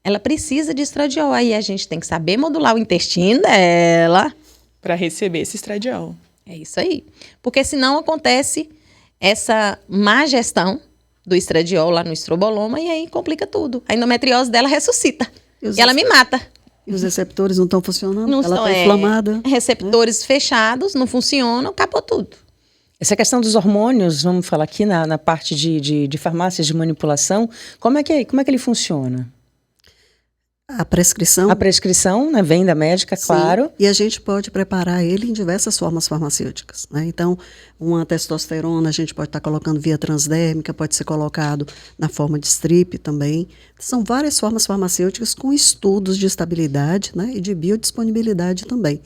Ela precisa de estradiol. Aí a gente tem que saber modular o intestino dela. Para receber esse estradiol. É isso aí. Porque senão acontece essa má gestão do estradiol lá no estroboloma e aí complica tudo. A endometriose dela ressuscita. E ela me mata. E os receptores não estão funcionando? Não Ela estão, está inflamada? Receptores fechados, não funcionam, acabou tudo. Essa questão dos hormônios, vamos falar aqui na parte de farmácias de manipulação, como é que ele funciona? A prescrição? A prescrição, né, vem da médica, claro. Sim, e a gente pode preparar ele em diversas formas farmacêuticas, né? Então, uma testosterona a gente pode estar colocando via transdérmica, pode ser colocado na forma de strip também. São várias formas farmacêuticas com estudos de estabilidade, né, e de biodisponibilidade também.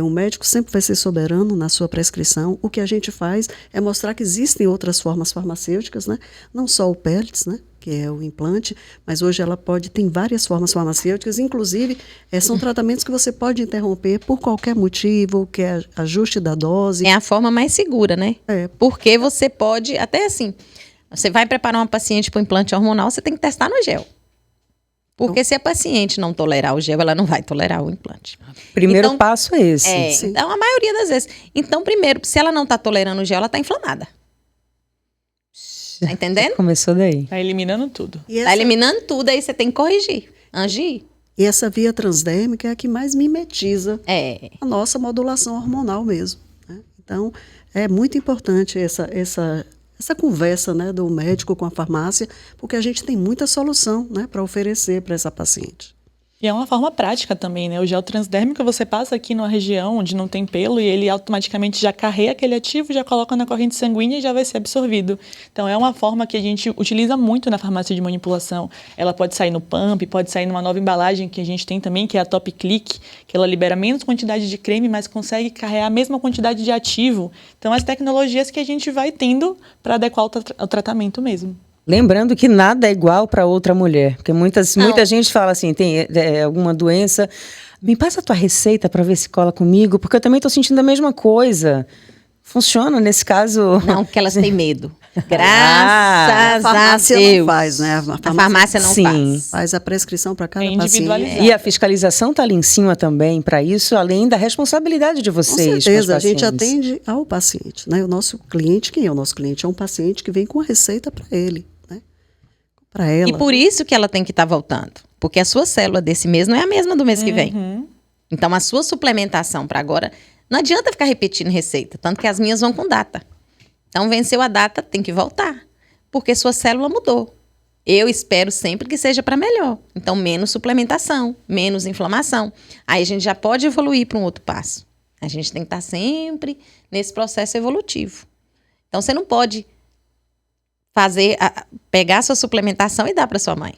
O médico sempre vai ser soberano na sua prescrição. O que a gente faz é mostrar que existem outras formas farmacêuticas, né? Não só o pellets, né? Que é o implante, mas hoje ela tem várias formas farmacêuticas, inclusive são tratamentos que você pode interromper por qualquer motivo, que é ajuste da dose. É a forma mais segura, né? Porque você pode, até assim, você vai preparar uma paciente para o implante hormonal, você tem que testar no gel. Porque se a paciente não tolerar o gel, ela não vai tolerar o implante. Primeiro passo é esse. Então, a maioria das vezes. Então, primeiro, se ela não está tolerando o gel, ela está inflamada. Tá entendendo? Começou daí. Tá eliminando tudo. Tá eliminando tudo, aí você tem que corrigir. Angir. E essa via transdérmica é a que mais mimetiza a nossa modulação hormonal mesmo, né? Então, é muito importante essa conversa, né, do médico com a farmácia, porque a gente tem muita solução, né, para oferecer para essa paciente. E é uma forma prática também, né? O gel transdérmico você passa aqui numa região onde não tem pelo e ele automaticamente já carrega aquele ativo, já coloca na corrente sanguínea e já vai ser absorvido. Então, é uma forma que a gente utiliza muito na farmácia de manipulação. Ela pode sair no pump, pode sair numa nova embalagem que a gente tem também, que é a Top Click, que ela libera menos quantidade de creme, mas consegue carregar a mesma quantidade de ativo. Então, as tecnologias que a gente vai tendo para adequar o tratamento mesmo. Lembrando que nada é igual para outra mulher, porque muita gente fala assim, tem alguma doença, me passa a tua receita para ver se cola comigo, porque eu também estou sentindo a mesma coisa. Funciona nesse caso? Não, porque elas têm medo. Graças A farmácia a Deus. não faz, né? A farmácia não faz. Faz a prescrição para cada É individualizado. paciente. E a fiscalização está ali em cima também para isso, além da responsabilidade de Com vocês. certeza, com a os gente pacientes. atende ao paciente, né? O nosso cliente, quem é o nosso cliente? É um paciente que vem com a receita para ele, né? Para ela. E por isso que ela tem que estar voltando. Porque a sua célula desse mês não é a mesma do mês que vem. Então, a sua suplementação para agora, não adianta ficar repetindo receita. Tanto que as minhas vão com data. Então, venceu a data, tem que voltar. Porque sua célula mudou. Eu espero sempre que seja para melhor. Então, menos suplementação, menos inflamação. Aí a gente já pode evoluir para um outro passo. A gente tem que estar sempre nesse processo evolutivo. Então, você não pode pegar a sua suplementação e dar para sua mãe.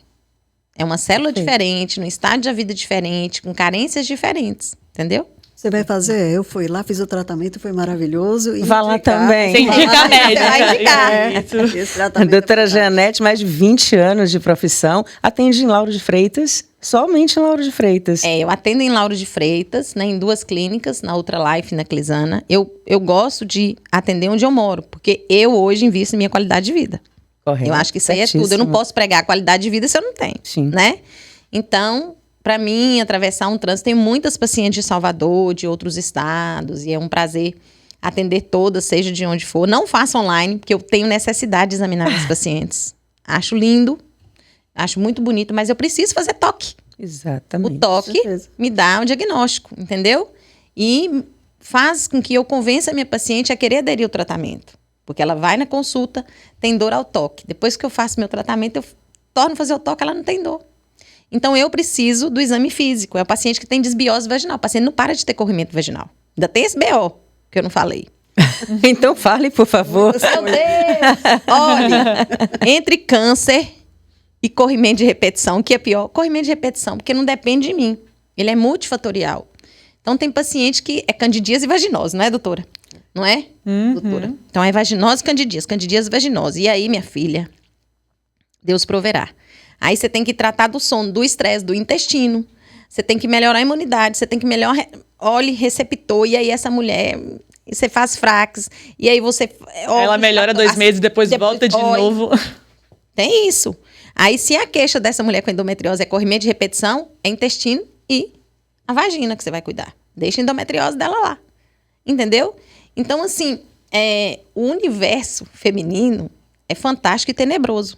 É uma célula diferente, num estágio de vida diferente, com carências diferentes. Entendeu? Você vai fazer? Eu fui lá, fiz o tratamento, foi maravilhoso. E Vá lá também. Você indica a médica. vai indicar. Esse A tratamento doutora é fantástico. Janete, mais de 20 anos de profissão, atende em Lauro de Freitas, somente em Lauro de Freitas. Eu atendo em Lauro de Freitas, né, em 2 clínicas, na Ultralife e na Clisana. Eu gosto de atender onde eu moro, porque eu hoje invisto em minha qualidade de vida. Correto. Eu acho que isso aí é tudo. Eu não posso pregar a qualidade de vida se eu não tenho. Sim. Né? Então, para mim, atravessar um trânsito, tem muitas pacientes de Salvador, de outros estados, e é um prazer atender todas, seja de onde for. Não faço online, porque eu tenho necessidade de examinar meus pacientes. Acho lindo, acho muito bonito, mas eu preciso fazer toque. Exatamente. O toque certeza. me dá um diagnóstico, entendeu? E faz com que eu convença a minha paciente a querer aderir ao tratamento. Porque ela vai na consulta, tem dor ao toque. Depois que eu faço meu tratamento, eu torno a fazer o toque, ela não tem dor. Então, eu preciso do exame físico. É o paciente que tem desbiose vaginal. O paciente não para de ter corrimento vaginal. Ainda tem esse BO, que eu não falei. Então fale, por favor. Meu Deus! Olha, entre câncer e corrimento de repetição, o que é pior? Corrimento de repetição, porque não depende de mim. Ele é multifatorial. Então, tem paciente que é candidíase e vaginose, não é, doutora? Não é, doutora? Então, é vaginose e candidíase e vaginose. E aí, minha filha, Deus proverá. Aí, você tem que tratar do sono, do estresse, do intestino. Você tem que melhorar a imunidade, você tem que melhorar óleo receptor. E aí, essa mulher, você faz fraques. E aí, você... Ela melhora 2 meses, depois volta de novo. Tem isso. Aí, se a queixa dessa mulher com endometriose é corrimento de repetição, é intestino e a vagina que você vai cuidar. Deixa a endometriose dela lá. Entendeu? Então, assim, o universo feminino é fantástico e tenebroso.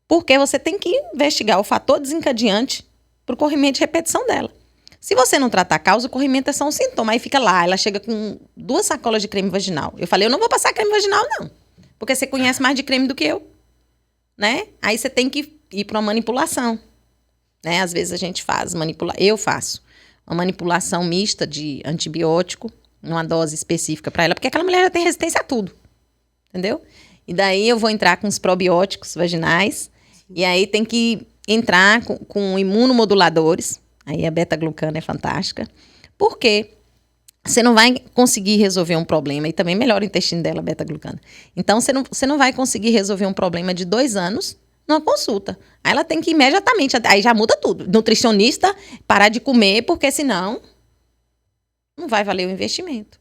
Porque você tem que investigar o fator desencadeante para o corrimento de repetição dela. Se você não tratar a causa, o corrimento é só um sintoma. Aí fica lá, ela chega com 2 sacolas de creme vaginal. Eu falei, eu não vou passar creme vaginal, não. Porque você conhece mais de creme do que eu. Né? Aí você tem que ir para uma manipulação. Né? Às vezes a gente eu faço uma manipulação mista de antibiótico, numa dose específica para ela, porque aquela mulher já tem resistência a tudo. Entendeu? E daí eu vou entrar com os probióticos vaginais, e aí tem que entrar com imunomoduladores. Aí a beta-glucana é fantástica. Por quê? Você não vai conseguir resolver um problema, e também melhora o intestino dela, a beta-glucana. Então, você não vai conseguir resolver um problema de 2 anos numa consulta. Aí ela tem que imediatamente, aí já muda tudo. Nutricionista, parar de comer, porque senão não vai valer o investimento.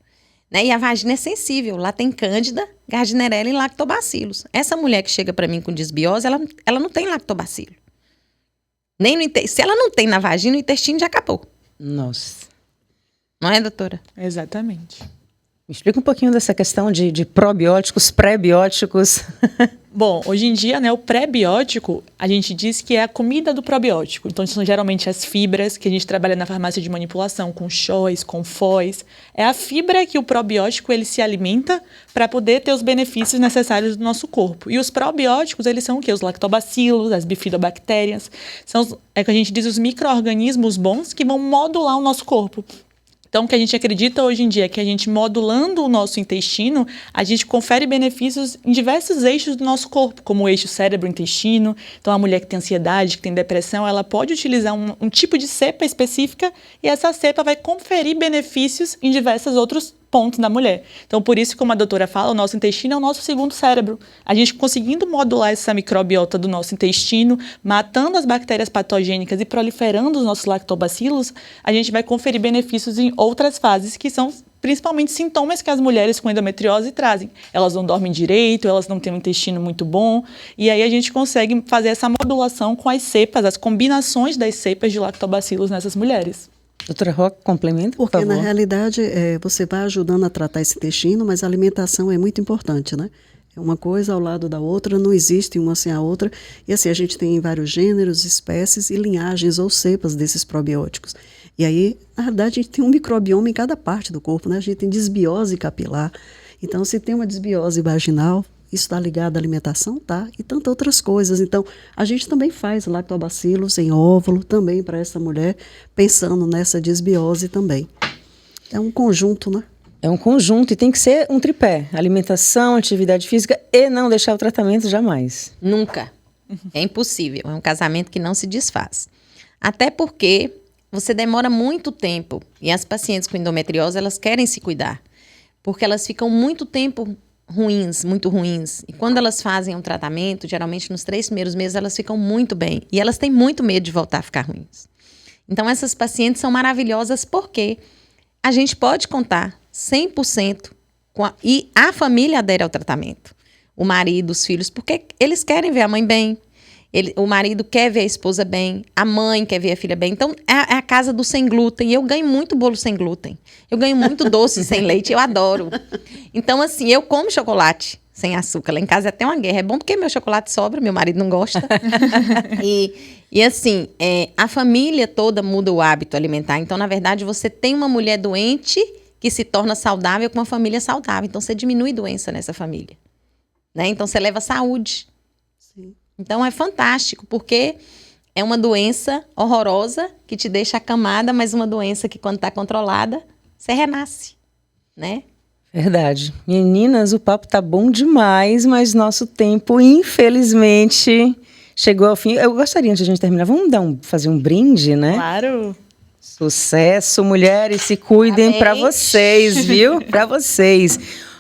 Né? E a vagina é sensível. Lá tem cândida, gardnerella e lactobacilos. Essa mulher que chega para mim com desbiose, ela não tem lactobacilo. Se ela não tem na vagina, o intestino já acabou. Nossa. Não é, doutora? Exatamente. Me explica um pouquinho dessa questão de probióticos, pré-bióticos. Bom, hoje em dia, né, o pré-biótico, a gente diz que é a comida do probiótico. Então, são geralmente as fibras que a gente trabalha na farmácia de manipulação, com chóis, com foz. É a fibra que o probiótico ele se alimenta para poder ter os benefícios necessários do nosso corpo. E os probióticos, eles são o quê? Os lactobacilos, as bifidobactérias. É que a gente diz os micro-organismos bons que vão modular o nosso corpo. Então, o que a gente acredita hoje em dia é que a gente modulando o nosso intestino, a gente confere benefícios em diversos eixos do nosso corpo, como o eixo cérebro-intestino. Então, a mulher que tem ansiedade, que tem depressão, ela pode utilizar um tipo de cepa específica e essa cepa vai conferir benefícios em diversos outros pontos da mulher. Então, por isso, como a doutora fala, o nosso intestino é o nosso segundo cérebro. A gente conseguindo modular essa microbiota do nosso intestino, matando as bactérias patogênicas e proliferando os nossos lactobacilos, a gente vai conferir benefícios em outras fases, que são principalmente sintomas que as mulheres com endometriose trazem. Elas não dormem direito, elas não têm um intestino muito bom, e aí a gente consegue fazer essa modulação com as cepas, as combinações das cepas de lactobacilos nessas mulheres. Doutora Roque, complementa, por favor. Porque, na realidade, você vai ajudando a tratar esse intestino, mas a alimentação é muito importante, né? É uma coisa ao lado da outra, não existe uma sem a outra. E assim, a gente tem vários gêneros, espécies e linhagens ou cepas desses probióticos. E aí, na realidade, a gente tem um microbioma em cada parte do corpo, né? A gente tem desbiose capilar. Então, se tem uma desbiose vaginal, isso está ligado à alimentação, tá? E tantas outras coisas. Então, a gente também faz lactobacilos em óvulo também para essa mulher, pensando nessa desbiose também. É um conjunto, né? É um conjunto e tem que ser um tripé. Alimentação, atividade física e não deixar o tratamento jamais. Nunca. É impossível. É um casamento que não se desfaz. Até porque você demora muito tempo. E as pacientes com endometriose, elas querem se cuidar. Porque elas ficam muito tempo muito ruins. E quando elas fazem um tratamento, geralmente nos 3 primeiros meses, elas ficam muito bem. E elas têm muito medo de voltar a ficar ruins. Então, essas pacientes são maravilhosas porque a gente pode contar 100% e a família adere ao tratamento. O marido, os filhos, porque eles querem ver a mãe bem. O marido quer ver a esposa bem, a mãe quer ver a filha bem. Então, é a casa do sem glúten. E eu ganho muito bolo sem glúten. Eu ganho muito doce sem leite, eu adoro. Então, assim, eu como chocolate sem açúcar. Lá em casa é até uma guerra. É bom porque meu chocolate sobra, meu marido não gosta. E assim, a família toda muda o hábito alimentar. Então, na verdade, você tem uma mulher doente que se torna saudável com uma família saudável. Então, você diminui doença nessa família. Né? Então, você leva saúde. Sim. Então, é fantástico, porque é uma doença horrorosa que te deixa acamada, mas uma doença que, quando está controlada, você renasce, né? Verdade. Meninas, o papo tá bom demais, mas nosso tempo, infelizmente, chegou ao fim. Eu gostaria, antes de a gente terminar, vamos fazer um brinde, né? Claro! Sucesso, mulheres, se cuidem para vocês, viu? Para vocês.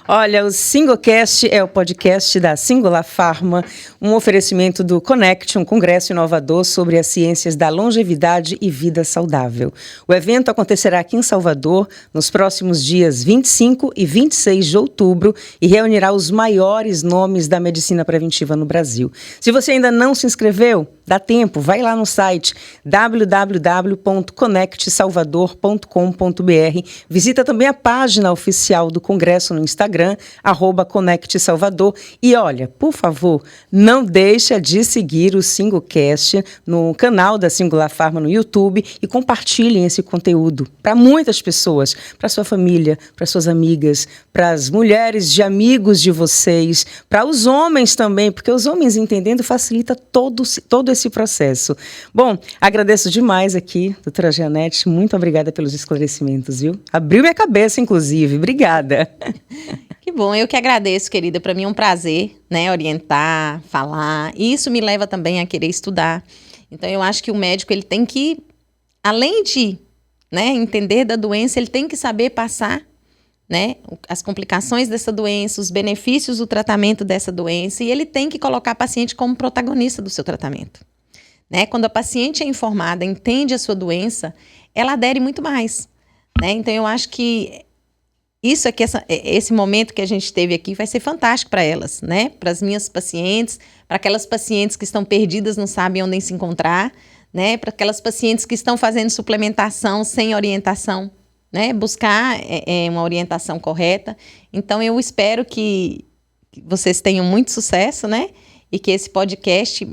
Olha, o SingoCast é o podcast da Singular Pharma, um oferecimento do Connect, um congresso inovador sobre as ciências da longevidade e vida saudável. O evento acontecerá aqui em Salvador nos próximos dias 25 e 26 de outubro e reunirá os maiores nomes da medicina preventiva no Brasil. Se você ainda não se inscreveu, dá tempo, vai lá no site www.connectsalvador.com.br. Visita também a página oficial do congresso no Instagram, @ConnectSalvador. E olha, por favor, não deixa de seguir o SingoCast no canal da Singular Pharma no YouTube e compartilhem esse conteúdo para muitas pessoas, para sua família, para suas amigas, para as mulheres de amigos de vocês, para os homens também, porque os homens entendendo facilita todo esse processo. Bom, agradeço demais aqui, doutora Jeanette, muito obrigada pelos esclarecimentos, viu? Abriu minha cabeça, inclusive. Obrigada. Que bom, eu que agradeço, querida. Para mim é um prazer, né, orientar, falar. E isso me leva também a querer estudar. Então, eu acho que o médico, ele tem que, além de, né, entender da doença, ele tem que saber passar, né, as complicações dessa doença, os benefícios do tratamento dessa doença, e ele tem que colocar a paciente como protagonista do seu tratamento. Né? Quando a paciente é informada, entende a sua doença, ela adere muito mais. Né? Então, eu acho que isso aqui, esse momento que a gente teve aqui vai ser fantástico para elas, né? Para as minhas pacientes, para aquelas pacientes que estão perdidas, não sabem onde se encontrar, né? Para aquelas pacientes que estão fazendo suplementação sem orientação né? Buscar uma orientação correta. Então, eu espero que vocês tenham muito sucesso, né? E que esse podcast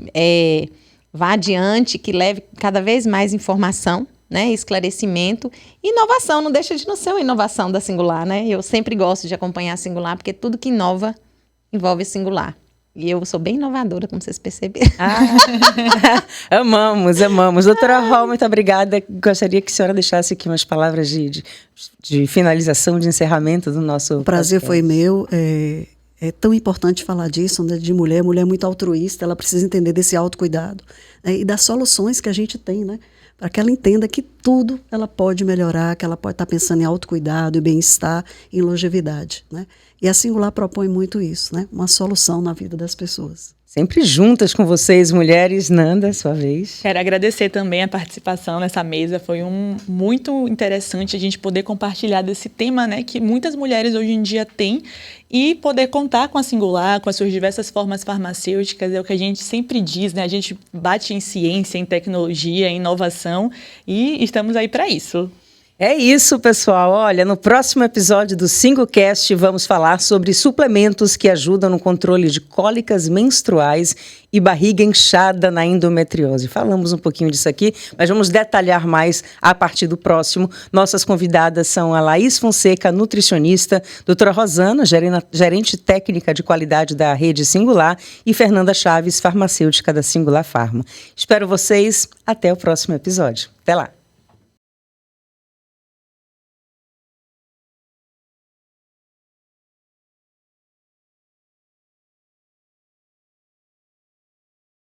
vá adiante, que leve cada vez mais informação, né? Esclarecimento e inovação. Não deixa de não ser uma inovação da Singular, né? Eu sempre gosto de acompanhar a Singular, porque tudo que inova envolve Singular. E eu sou bem inovadora, como vocês perceberam. Amamos. Doutora Hall, muito obrigada. Gostaria que a senhora deixasse aqui umas palavras de finalização, de encerramento do nosso O prazer podcast. foi meu. É tão importante falar disso, né, de mulher. Mulher é muito altruísta, ela precisa entender desse autocuidado, né, e das soluções que a gente tem, né? Para que ela entenda que tudo ela pode melhorar, que ela pode estar pensando em autocuidado, em bem-estar, em longevidade, né? E a Singular propõe muito isso, né? Uma solução na vida das pessoas. Sempre juntas com vocês, mulheres. Nanda, sua vez. Quero agradecer também a participação nessa mesa. Foi muito interessante a gente poder compartilhar desse tema, né, que muitas mulheres hoje em dia têm, e poder contar com a Singular, com as suas diversas formas farmacêuticas. É o que a gente sempre diz, né? A gente bate em ciência, em tecnologia, em inovação, e estamos aí para isso. É isso, pessoal. Olha, no próximo episódio do SingoCast vamos falar sobre suplementos que ajudam no controle de cólicas menstruais e barriga inchada na endometriose. Falamos um pouquinho disso aqui, mas vamos detalhar mais a partir do próximo. Nossas convidadas são a Laís Fonseca, nutricionista, doutora Rosana, gerente técnica de qualidade da Rede Singular, e Fernanda Chaves, farmacêutica da Singular Pharma. Espero vocês até o próximo episódio. Até lá!